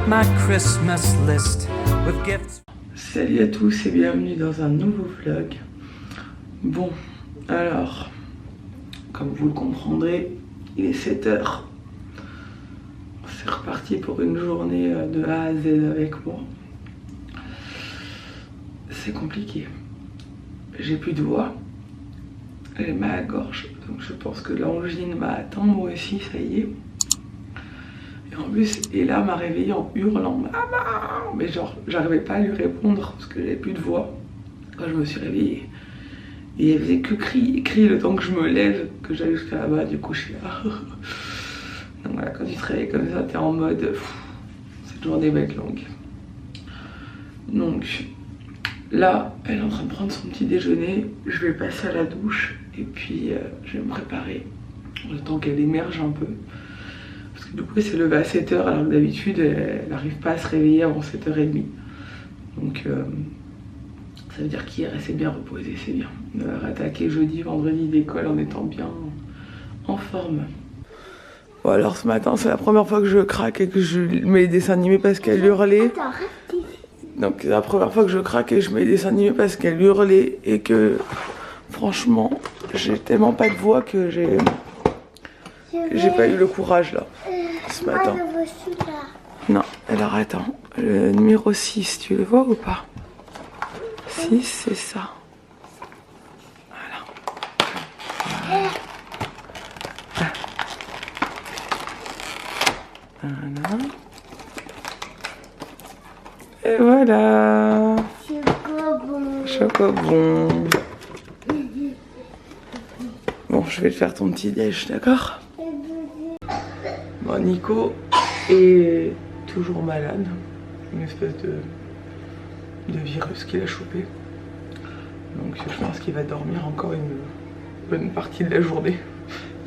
my Christmas list with gifts. Salut à tous et bienvenue dans un nouveau vlog. Bon, alors, comme vous le comprendrez, il est 7 h. C'est reparti pour une journée de A à Z avec moi. C'est compliqué. J'ai plus de voix. J'ai mal à la gorge. Donc je pense que l'angine m'a atteint moi aussi, ça y est. Et en plus, Ella m'a réveillée en hurlant maman. Mais genre, j'arrivais pas à lui répondre parce que j'avais plus de voix quand je me suis réveillée. Et elle faisait que crier le temps que je me lève, que j'allais jusqu'à là-bas. Du coup, je suis là. Donc voilà, quand tu te réveilles comme ça, t'es en mode cette journée va être longue. Donc là, elle est en train de prendre son petit déjeuner. Je vais passer à la douche et puis je vais me préparer le temps qu'elle émerge un peu. Parce que du coup, elle s'est levée à 7 h alors que d'habitude, elle n'arrive pas à se réveiller avant 7 h 30. Donc ça veut dire qu'hier, elle s'est bien reposée, c'est bien. De rattaquer jeudi, vendredi d'école en étant bien en forme. Bon alors ce matin, c'est la première fois que je craque et que je mets les dessins animés parce qu'elle hurlait. Donc c'est la première fois que je craque et je mets des dessins animés parce qu'elle hurlait et que franchement j'ai tellement pas de voix que j'ai pas eu le courage là ce matin. Non, alors attends, le numéro 6, tu le vois ou pas? 6 c'est ça. Voilà. Voilà. Et voilà. Chocobon. Bon, je vais te faire ton petit déj, d'accord? Bon, Nico est toujours malade. Une espèce de virus qu'il a chopé. Donc je pense qu'il va dormir encore une bonne partie de la journée.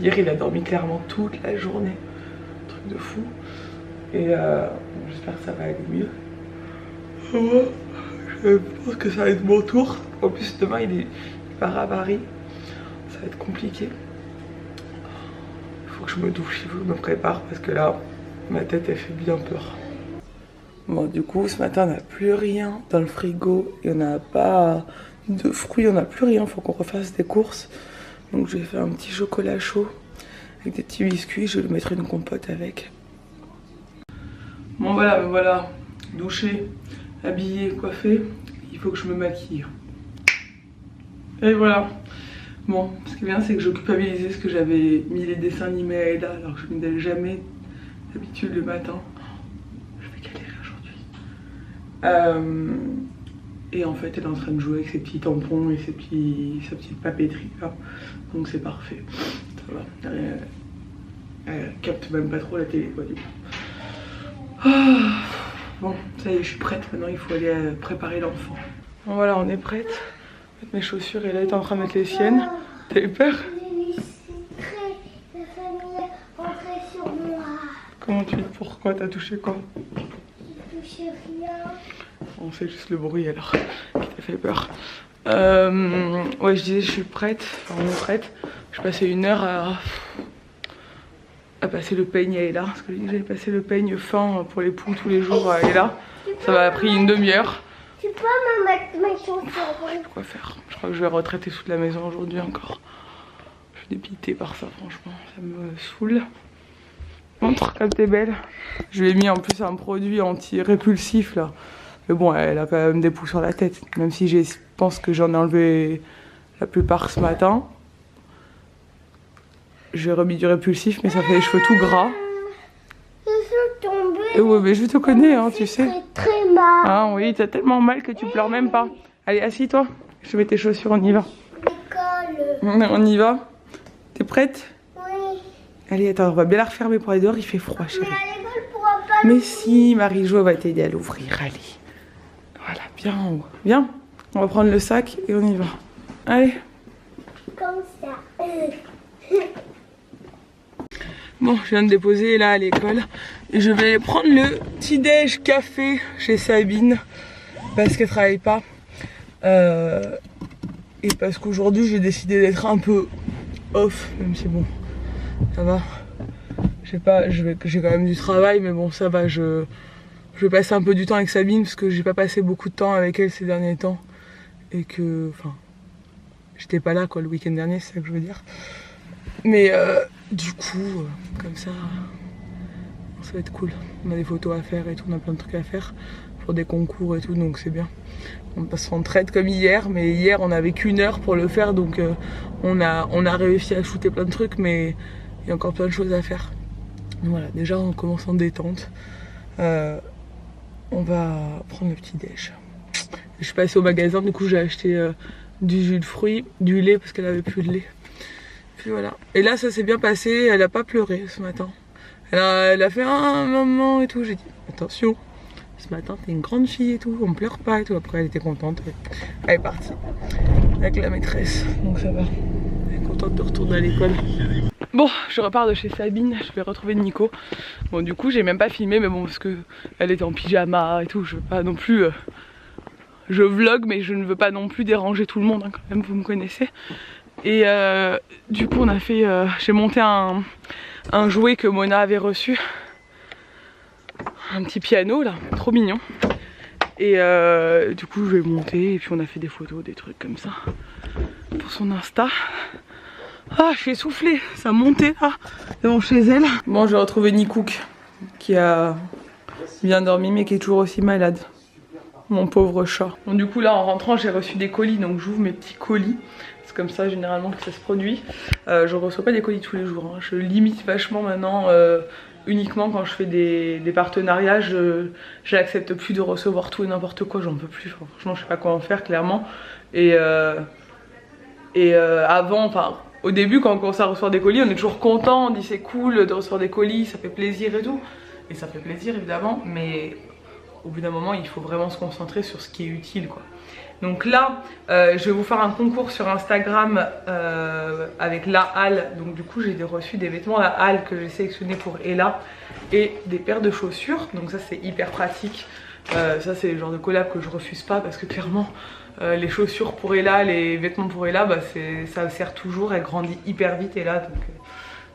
Hier, il a dormi clairement toute la journée. Un truc de fou. Et j'espère que ça va aller mieux. Je pense que ça va être mon tour. En plus demain il part à Paris. Ça va être compliqué. Il faut que je me douche, il faut que je me prépare parce que là ma tête elle fait bien peur. Bon du coup ce matin on n'a plus rien dans le frigo. Et on n'a pas de fruits, on n'a plus rien. Il faut qu'on refasse des courses. Donc j'ai fait un petit chocolat chaud avec des petits biscuits. Je vais lui mettre une compote avec. Bon voilà, me voilà douché, habillé, coiffé. Il faut que je me maquille. Et voilà. Bon, ce qui est bien, c'est que je culpabilisais parce que j'avais mis les dessins animés à Ella alors que je ne mets jamais d'habitude le matin. Je vais galérer aujourd'hui. Et en fait, elle est en train de jouer avec ses petits tampons et sa petite papeterie là. Donc c'est parfait. Ça va. Elle capte même pas trop la télé quoi du coup. Ah, bon, ça y est, je suis prête. Maintenant, il faut aller préparer l'enfant. Bon, voilà, on est prête. Mettre mes chaussures et là, elle est en train de mettre les siennes. T'as eu peur? Comment tu... Pourquoi t'as touché quoi? J'ai touché rien. Bon, c'est juste le bruit alors qui t'a fait peur. Ouais, je disais, je suis prête. Enfin, on est prête. Je passais 1 heure à passer le peigne à Ella, parce que j'avais passé le peigne fin pour les poules tous les jours à Ella. Ça m'a pris 1 demi-heure. Tu peux me mettre mes chaussures? Je sais quoi faire. Je crois que je vais retraiter toute la maison aujourd'hui encore. Je suis dépitée par ça, franchement. Ça me saoule. Montre comme t'es belle. Je lui ai mis en plus un produit anti-répulsif là. Mais bon, elle a quand même des poux sur la tête. Même si je pense que j'en ai enlevé la plupart ce matin. J'ai remis du répulsif, mais ça fait les cheveux tout gras. Je suis tombée. Et ouais, mais je te connais, hein, tu sais. Très mal. Ah oui, t'as tellement mal que tu pleures même pas. Allez, assis-toi. Je mets tes chaussures, on y va. L'école. On y va. T'es prête? Oui. Allez, attends, on va bien la refermer pour aller dehors, il fait froid, chérie. Mais à l'école, pourra pas. Mais si, Marie-Jo va t'aider à l'ouvrir, allez. Voilà, bien en haut. Viens, on va prendre le sac et on y va. Allez. Comme ça. Bon, je viens de déposer là à l'école et je vais prendre le petit déj café chez Sabine parce qu'elle travaille pas et parce qu'aujourd'hui j'ai décidé d'être un peu off, même si bon ça va, j'ai quand même du travail mais bon ça va, je je vais passer un peu du temps avec Sabine parce que j'ai pas passé beaucoup de temps avec elle ces derniers temps. Et que, enfin, j'étais pas là quoi le week-end dernier, c'est ça que je veux dire. Mais du coup, comme ça va être cool. On a des photos à faire et tout, on a plein de trucs à faire pour des concours et tout, donc c'est bien. On passe en traite comme hier, mais hier on avait qu'1 heure pour le faire, donc on a réussi à shooter plein de trucs, mais il y a encore plein de choses à faire. Donc voilà, déjà on commence en détente. On va prendre le petit déj. Je suis passée au magasin, du coup j'ai acheté du jus de fruits, du lait parce qu'elle avait plus de lait. Puis voilà. Et là ça s'est bien passé, elle a pas pleuré ce matin. Elle a fait un maman et tout. J'ai dit attention, ce matin t'es une grande fille et tout, on pleure pas et tout. Après elle était contente, elle est partie avec la maîtresse, donc ça va. Elle est contente de retourner à l'école. Bon, je repars de chez Sabine, je vais retrouver Nico. Bon du coup j'ai même pas filmé, mais bon parce que elle était en pyjama et tout, je veux pas non plus... Je vlog mais je ne veux pas non plus déranger tout le monde hein, quand même, vous me connaissez. Et du coup on a fait... j'ai monté un jouet que Mona avait reçu. Un petit piano là, trop mignon. Et du coup je vais monter et puis on a fait des photos, des trucs comme ça pour son Insta. Ah, je suis essoufflée, ça montait là devant chez elle. Bon, j'ai retrouvé Nikouk qui a bien dormi mais qui est toujours aussi malade. Mon pauvre chat. Bon, du coup là en rentrant j'ai reçu des colis, donc j'ouvre mes petits colis. C'est comme ça généralement que ça se produit. Je reçois pas des colis tous les jours, hein. Je limite vachement maintenant. Uniquement quand je fais des partenariats, j'accepte plus de recevoir tout et n'importe quoi, j'en peux plus. Enfin, franchement je sais pas quoi en faire clairement. Et avant, enfin au début quand on commence à recevoir des colis, on est toujours content, on dit c'est cool de recevoir des colis, ça fait plaisir et tout. Et ça fait plaisir évidemment, mais au bout d'un moment il faut vraiment se concentrer sur ce qui est utile quoi. Donc là je vais vous faire un concours sur Instagram avec la halle. Donc du coup j'ai reçu des vêtements la halle que j'ai sélectionné pour Ella et des paires de chaussures. Donc ça c'est hyper pratique. Ça c'est le genre de collab que je refuse pas parce que clairement les chaussures pour Ella, les vêtements pour Ella, bah, ça sert toujours, elle grandit hyper vite Ella. Donc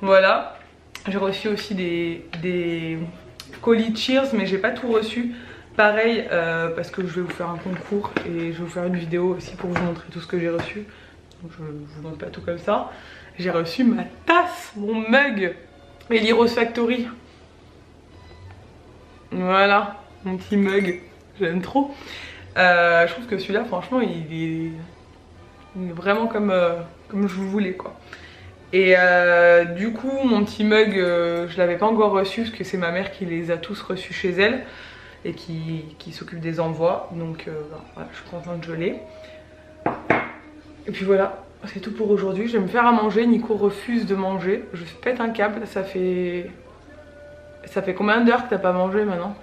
voilà. J'ai reçu aussi des colis Cheers mais j'ai pas tout reçu. Pareil parce que je vais vous faire un concours et je vais vous faire une vidéo aussi pour vous montrer tout ce que j'ai reçu. Donc je vous montre pas tout comme ça. J'ai reçu ma tasse, mon mug Ellie Rose Factory. Voilà, mon petit mug, j'aime trop. Je trouve que celui-là franchement il est vraiment comme je vous voulais quoi. Et du coup mon petit mug je l'avais pas encore reçu parce que c'est ma mère qui les a tous reçus chez elle et qui s'occupe des envois, donc voilà, je suis contente que je l'ai. Et puis voilà, c'est tout pour aujourd'hui. Je vais me faire à manger, Nico refuse de manger, je pète un câble. Ça fait combien d'heures que t'as pas mangé maintenant?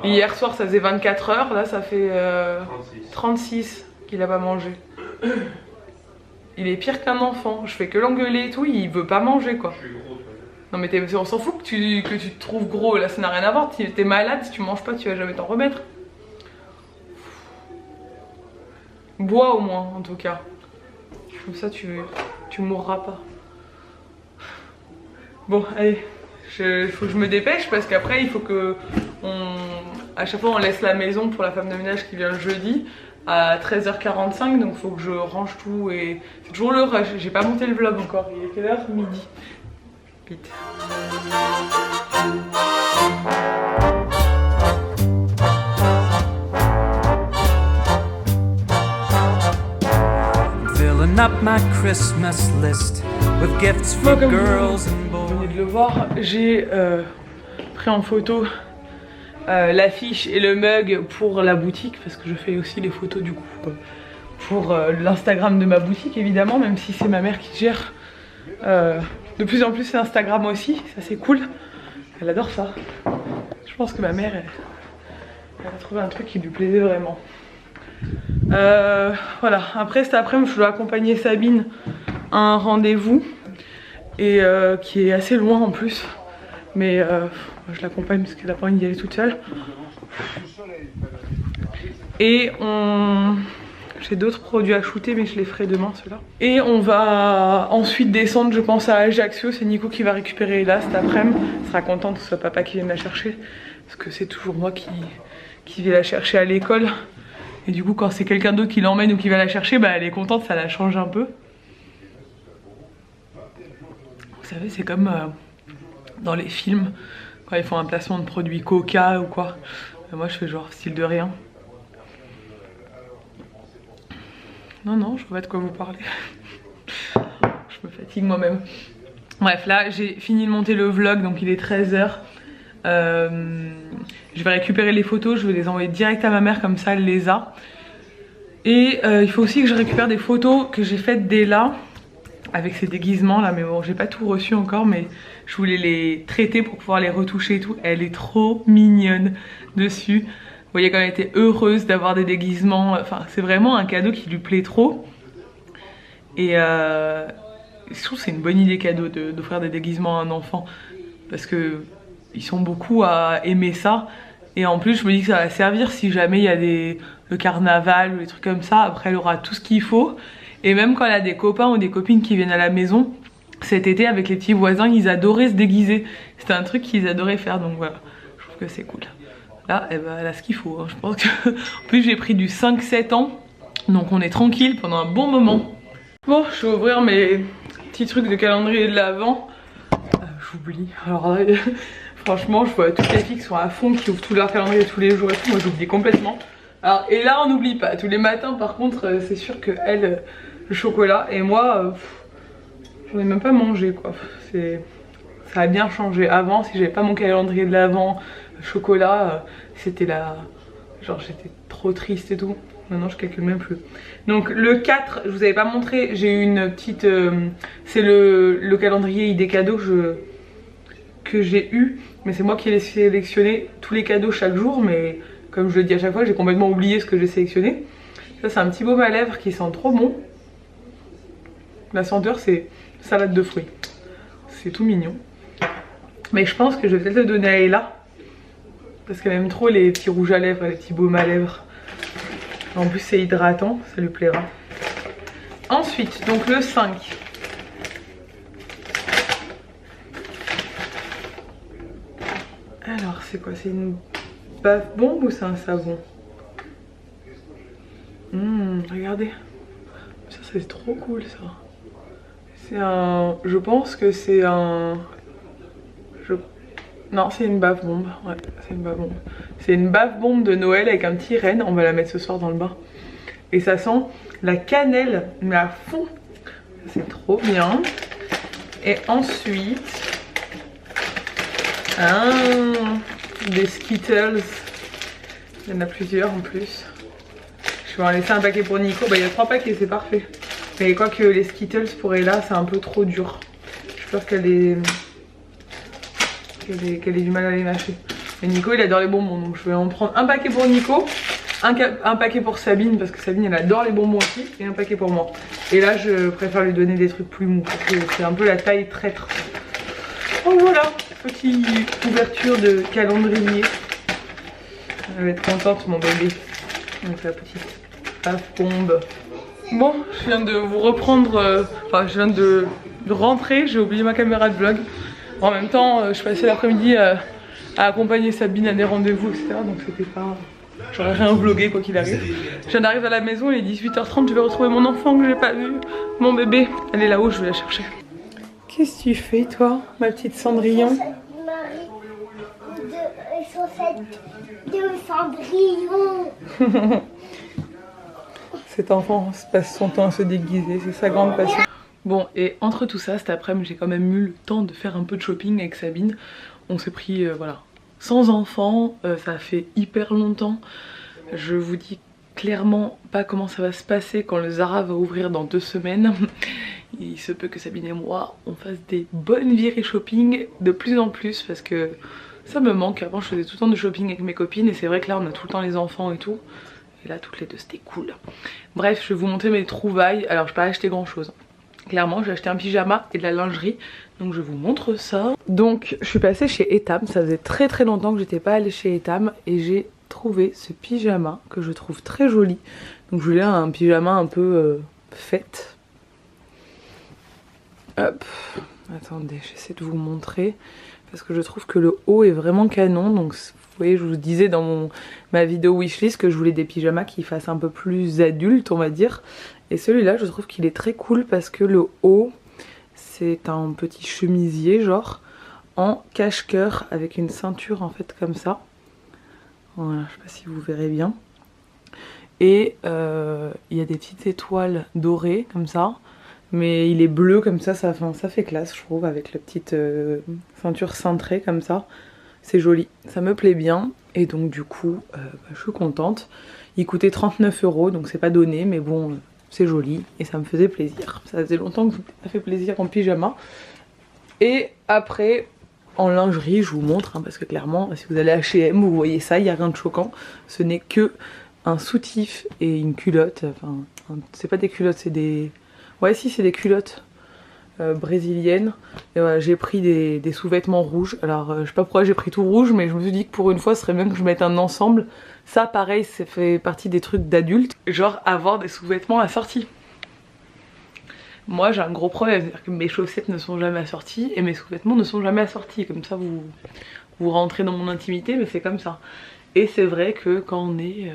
Hier soir ça faisait 24 heures, là ça fait 36 qu'il a pas mangé. Il est pire qu'un enfant, je fais que l'engueuler et tout, il veut pas manger quoi. Non mais on s'en fout que tu te trouves gros, là ça n'a rien à voir, t'es malade, si tu manges pas tu vas jamais t'en remettre. Bois au moins en tout cas, comme ça tu mourras pas. Bon allez, il faut que je me dépêche parce qu'après il faut que à chaque fois on laisse la maison pour la femme de ménage qui vient le jeudi à 13h45, donc il faut que je range tout et c'est toujours le rush. J'ai pas monté le vlog encore, il est quelle heure? Midi. Vite. Filling up my Christmas list with gifts for girls and boys. Vous venez de le voir, j'ai pris en photo l'affiche et le mug pour la boutique parce que je fais aussi les photos du coup pour l'Instagram de ma boutique évidemment, même si c'est ma mère qui gère. De plus en plus Instagram aussi, ça c'est cool. Elle adore ça. Je pense que ma mère elle a trouvé un truc qui lui plaisait vraiment. Voilà, après cet après-midi je dois accompagner Sabine à un rendez-vous et qui est assez loin en plus. Mais je l'accompagne parce qu'elle a pas envie d'y aller toute seule. Et j'ai d'autres produits à shooter mais je les ferai demain ceux-là. Et on va ensuite descendre je pense à Ajaccio. C'est Nico qui va récupérer Ella cet après-midi. Elle sera contente que ce soit papa qui vienne la chercher. parce que c'est toujours moi qui vais la chercher à l'école. Et du coup quand c'est quelqu'un d'autre qui l'emmène ou qui va la chercher, bah elle est contente, ça la change un peu. Vous savez, c'est comme dans les films, quand ils font un placement de produit Coca ou quoi. Moi je fais genre style de rien. Non, je vois pas de quoi vous parlez. Je me fatigue moi-même. Bref, là j'ai fini de monter le vlog, donc il est 13 h. Je vais récupérer les photos, je vais les envoyer direct à ma mère, comme ça elle les a. Et il faut aussi que je récupère des photos que j'ai faites d'Ella avec ses déguisements là, mais bon j'ai pas tout reçu encore, mais je voulais les traiter pour pouvoir les retoucher et tout. Elle est trop mignonne dessus. Vous voyez quand elle était heureuse d'avoir des déguisements, enfin c'est vraiment un cadeau qui lui plaît trop. Et je trouve que c'est une bonne idée cadeau d'offrir des déguisements à un enfant, parce que ils sont beaucoup à aimer ça. Et en plus je me dis que ça va servir si jamais il y a le carnaval ou des trucs comme ça. Après elle aura tout ce qu'il faut. Et même quand elle a des copains ou des copines qui viennent à la maison, cet été avec les petits voisins, ils adoraient se déguiser. C'était un truc qu'ils adoraient faire, donc voilà, je trouve que c'est cool. Là, elle a ce qu'il faut, hein. Je pense que... En plus j'ai pris du 5-7 ans, donc on est tranquille pendant un bon moment. Bon, je vais ouvrir mes petits trucs de calendrier de l'Avent. J'oublie, alors là, franchement je vois toutes les filles qui sont à fond, qui ouvrent tout leur calendrier tous les jours et tout, moi j'oublie complètement. Alors, et là on n'oublie pas, tous les matins par contre c'est sûr que elle, le chocolat, et moi j'en ai même pas mangé quoi. Ça a bien changé. Avant, si j'avais pas mon calendrier de l'Avent, chocolat, c'était là, genre j'étais trop triste et tout. Maintenant je calcule même plus. Donc le 4, je vous avais pas montré, j'ai eu une petite, c'est le calendrier idée cadeau que j'ai eu, mais c'est moi qui ai sélectionné tous les cadeaux chaque jour, mais comme je le dis à chaque fois, j'ai complètement oublié ce que j'ai sélectionné. Ça c'est un petit baume à lèvres qui sent trop bon. La senteur c'est salade de fruits. C'est tout mignon. Mais je pense que je vais peut-être le donner à Ella, parce qu'elle aime trop les petits rouges à lèvres, les petits baumes à lèvres. En plus c'est hydratant, ça lui plaira. Ensuite, donc le 5. Alors c'est quoi? C'est une bave-bombe ou c'est un savon? Regardez. Ça c'est trop cool ça. C'est un... Je pense que c'est un... Non, c'est une bave-bombe. Ouais, c'est une bave-bombe. C'est une bave-bombe de Noël avec un petit renne. On va la mettre ce soir dans le bain. Et ça sent la cannelle, mais à fond. C'est trop bien. Et ensuite... des Skittles. Il y en a plusieurs en plus. Je vais en laisser un paquet pour Nico. Bah, il y a 3 paquets, c'est parfait. Mais quoi que les Skittles pour Ella, c'est un peu trop dur. J'ai peur qu'elle ait du mal à les mâcher. Mais Nico il adore les bonbons, donc je vais en prendre un paquet pour Nico, un paquet pour Sabine, parce que Sabine elle adore les bonbons aussi, et un paquet pour moi. Et là je préfère lui donner des trucs plus mous, parce que c'est un peu la taille traître. Oh voilà, petite ouverture de calendrier. Elle va être contente mon bébé. Donc la petite bave-bombe. Bon, je viens de vous reprendre, enfin je viens de rentrer, j'ai oublié ma caméra de vlog. En même temps, je passais l'après-midi à accompagner Sabine à des rendez-vous, etc. Donc c'était pas... J'aurais rien vlogué quoi qu'il arrive. Je viens d'arriver à la maison, il est 18h30, je vais retrouver mon enfant que j'ai pas vu. Mon bébé, elle est là-haut, je vais la chercher. Qu'est-ce que tu fais toi, ma petite Cendrillon? De Cendrillon. Cet enfant passe son temps à se déguiser, c'est sa grande passion. Bon, et entre tout ça, cet après-midi, j'ai quand même eu le temps de faire un peu de shopping avec Sabine. On s'est pris, voilà, sans enfant, ça fait hyper longtemps. Je vous dis clairement pas comment ça va se passer quand le Zara va ouvrir dans 2 semaines. Il se peut que Sabine et moi, on fasse des bonnes virées shopping de plus en plus, parce que ça me manque. Avant, je faisais tout le temps de shopping avec mes copines, et c'est vrai que là, on a tout le temps les enfants et tout. Et là, toutes les deux, c'était cool. Bref, je vais vous montrer mes trouvailles. Alors, je n'ai pas acheté grand-chose. Clairement j'ai acheté un pyjama et de la lingerie, donc je vous montre ça. Donc je suis passée chez Etam, ça faisait très longtemps que j'étais pas allée chez Etam, et j'ai trouvé ce pyjama que je trouve très joli. Donc je voulais un pyjama un peu fête. Hop, attendez, j'essaie de vous montrer. parce que je trouve que le haut est vraiment canon. Donc vous voyez, je vous disais dans ma vidéo wishlist que je voulais des pyjamas qui fassent un peu plus adultes, on va dire. Et celui-là, je trouve qu'il est très cool parce que le haut, c'est un petit chemisier genre en cache-cœur avec une ceinture en fait comme ça. Voilà, je sais pas si vous verrez bien. Et il y a des petites étoiles dorées comme ça. Mais il est bleu comme ça fait classe je trouve, avec la petite ceinture cintrée comme ça. C'est joli, ça me plaît bien. Et donc du coup, je suis contente. Il coûtait 39 €, donc c'est pas donné, mais bon, c'est joli et ça me faisait plaisir. Ça faisait longtemps que ça m'a fait plaisir en pyjama. Et après, en lingerie, je vous montre, hein, parce que clairement, si vous allez à H&M, vous voyez ça, il n'y a rien de choquant. Ce n'est que un soutif et une culotte. Enfin, c'est pas des culottes, c'est des... Ouais si, c'est des culottes brésiliennes. Et voilà, j'ai pris des sous-vêtements rouges. Alors je sais pas pourquoi j'ai pris tout rouge, mais je me suis dit que pour une fois ce serait bien que je mette un ensemble. Ça pareil, ça fait partie des trucs d'adultes. Genre avoir des sous-vêtements assortis. Moi j'ai un gros problème, c'est-à-dire que mes chaussettes ne sont jamais assorties et mes sous-vêtements ne sont jamais assortis. Comme ça vous rentrez dans mon intimité, mais c'est comme ça. Et c'est vrai que quand on est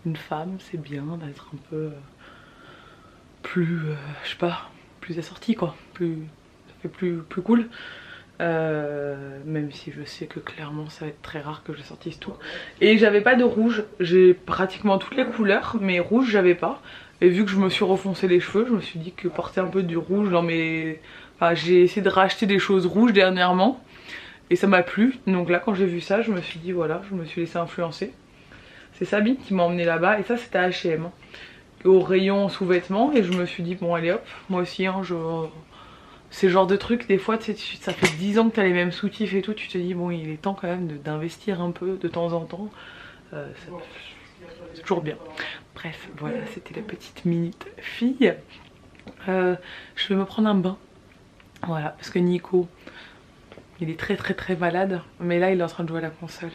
une femme, c'est bien d'être un peu... plus, je sais pas, plus assorti quoi, ça fait plus cool. Même si je sais que clairement ça va être très rare que je sortisse tout. Et j'avais pas de rouge, j'ai pratiquement toutes les couleurs, mais rouge j'avais pas. Et vu que je me suis refoncé les cheveux, je me suis dit que porter un peu du rouge dans mes... Enfin, j'ai essayé de racheter des choses rouges dernièrement et ça m'a plu. Donc là quand j'ai vu ça, je me suis dit voilà, je me suis laissée influencer. C'est Sabine qui m'a emmené là-bas et ça c'était à H&M. Au rayon sous-vêtements et je me suis dit bon allez hop, moi aussi hein, c'est le genre de truc des fois tu sais, ça fait 10 ans que t'as les mêmes soutifs et tout, tu te dis bon il est temps quand même d'investir un peu de temps en temps, c'est toujours bien. Bref voilà, c'était la petite minute fille. Je vais me prendre un bain, voilà, parce que Nico il est très malade, mais là il est en train de jouer à la console,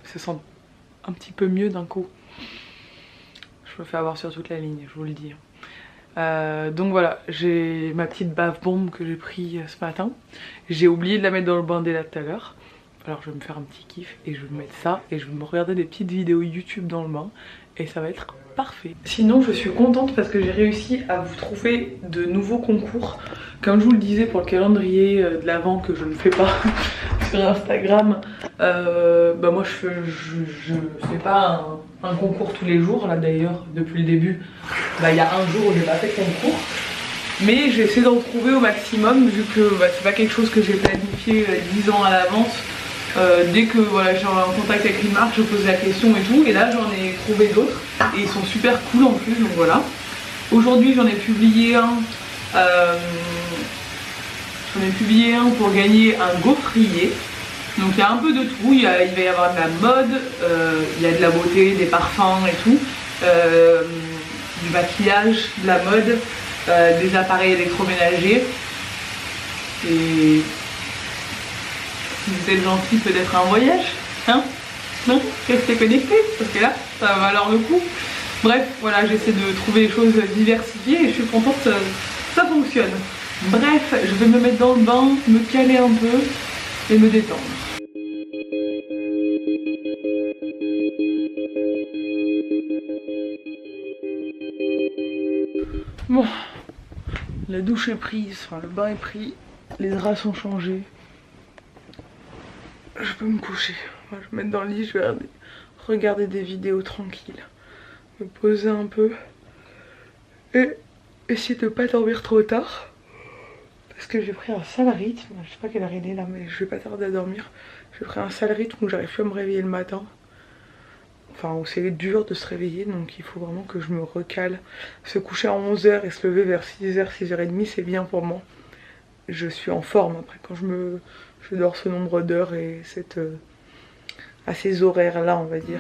il se sent un petit peu mieux d'un coup. Je me fais avoir sur toute la ligne, je vous le dis. Donc voilà, j'ai ma petite bave bombe que j'ai pris ce matin. J'ai oublié de la mettre dans le bain dès là tout à l'heure. Alors je vais me faire un petit kiff et je vais me mettre ça et je vais me regarder des petites vidéos YouTube dans le bain. Et ça va être parfait. Sinon je suis contente parce que j'ai réussi à vous trouver de nouveaux concours. Comme je vous le disais pour le calendrier de l'Avent que je ne fais pas sur Instagram, bah moi je fais pas un concours tous les jours. Là d'ailleurs depuis le début, bah il y a un jour où j'ai pas fait de concours. Mais j'essaie d'en trouver au maximum vu que bah, c'est pas quelque chose que j'ai planifié 10 ans à l'avance. Dès que voilà, j'ai en contact avec une marque, je pose la question et tout. Et là j'en ai trouvé d'autres et ils sont super cool en plus, donc voilà. Aujourd'hui j'en ai publié un. Pour gagner un gaufrier. Donc il y a un peu de tout, il va y avoir de la mode, il y a de la beauté, des parfums et tout, du maquillage, de la mode, des appareils électroménagers. Et si vous êtes gentil, peut-être un voyage, hein? Non? Restez connectés, parce que là, ça va valoir le coup. Bref, voilà, j'essaie de trouver des choses diversifiées et je suis contente que ça fonctionne. Bref, je vais me mettre dans le bain, me caler un peu et me détendre. Bon, la douche est prise, enfin le bain est pris, les draps sont changés. Je peux me coucher. Je vais me mettre dans le lit, je vais regarder des vidéos tranquilles. Me poser un peu et essayer de pas dormir trop tard. Parce que j'ai pris un sale rythme, je sais pas quelle heure il est là, mais je vais pas tarder à dormir. J'ai pris un sale rythme où j'arrive plus à me réveiller le matin. Enfin, où c'est dur de se réveiller, donc il faut vraiment que je me recale. Se coucher à 11 h et se lever vers 6 h, 6 h 30, c'est bien pour moi. Je suis en forme après quand je dors ce nombre d'heures et à ces horaires là, on va dire.